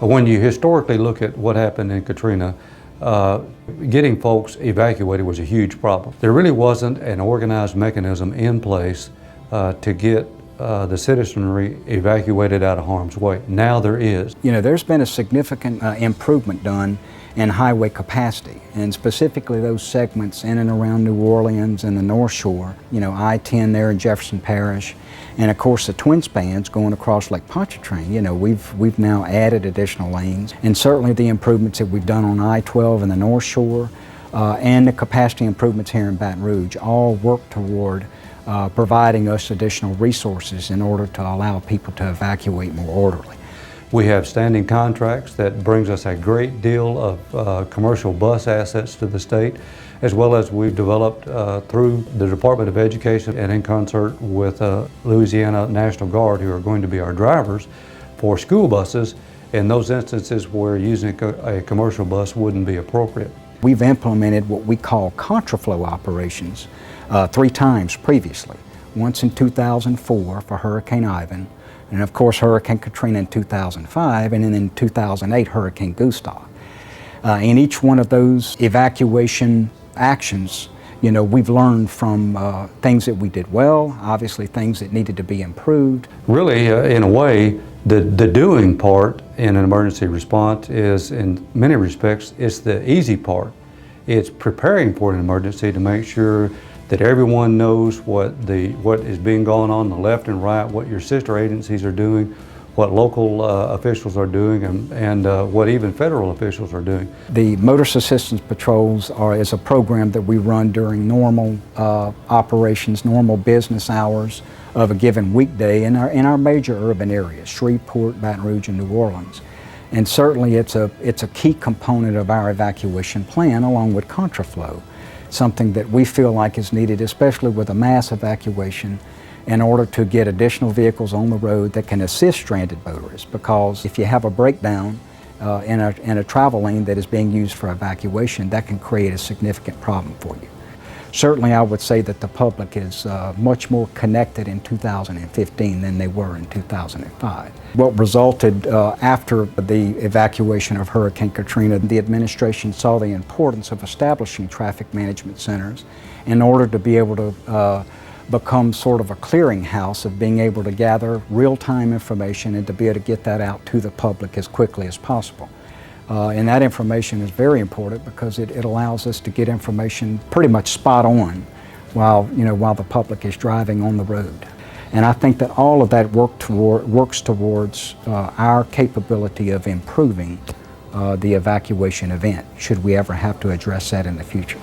When you historically look at what happened in Katrina, getting folks evacuated was a huge problem. There really wasn't an organized mechanism in place to get the citizenry evacuated out of harm's way. Now there is. You know, there's been a significant improvement done in highway capacity, and specifically those segments in and around New Orleans and the North Shore, you know, I-10 there in Jefferson Parish, and of course the twin spans going across Lake Pontchartrain. You know, we've now added additional lanes, and certainly the improvements that we've done on I-12 and the North Shore, and the capacity improvements here in Baton Rouge all work toward providing us additional resources in order to allow people to evacuate more orderly. We have standing contracts that brings us a great deal of commercial bus assets to the state, as well as we've developed through the Department of Education and in concert with Louisiana National Guard, who are going to be our drivers for school buses in those instances where using a commercial bus wouldn't be appropriate. We've implemented what we call contraflow operations 3 times previously. Once in 2004 for Hurricane Ivan, and of course Hurricane Katrina in 2005, and then in 2008 Hurricane Gustav. In each one of those evacuation actions, you know, we've learned from things that we did well, obviously things that needed to be improved. Really, in a way, the doing part in an emergency response is, in many respects, it's the easy part. It's preparing for an emergency to make sure that everyone knows what is being going on the left and right, what your sister agencies are doing, what local officials are doing, and what even federal officials are doing. The Motorist Assistance Patrols is a program that we run during normal operations, normal business hours of a given weekday in our major urban areas, Shreveport, Baton Rouge, and New Orleans. And certainly it's a key component of our evacuation plan, along with contraflow, something that we feel like is needed, especially with a mass evacuation, in order to get additional vehicles on the road that can assist stranded motorists. Because if you have a breakdown in a travel lane that is being used for evacuation, that can create a significant problem for you. Certainly I would say that the public is much more connected in 2015 than they were in 2005. What resulted after the evacuation of Hurricane Katrina, the administration saw the importance of establishing traffic management centers in order to be able to become sort of a clearinghouse of being able to gather real-time information and to be able to get that out to the public as quickly as possible. And that information is very important because it allows us to get information pretty much spot on while the public is driving on the road. And I think that all of that works towards our capability of improving the evacuation event, should we ever have to address that in the future.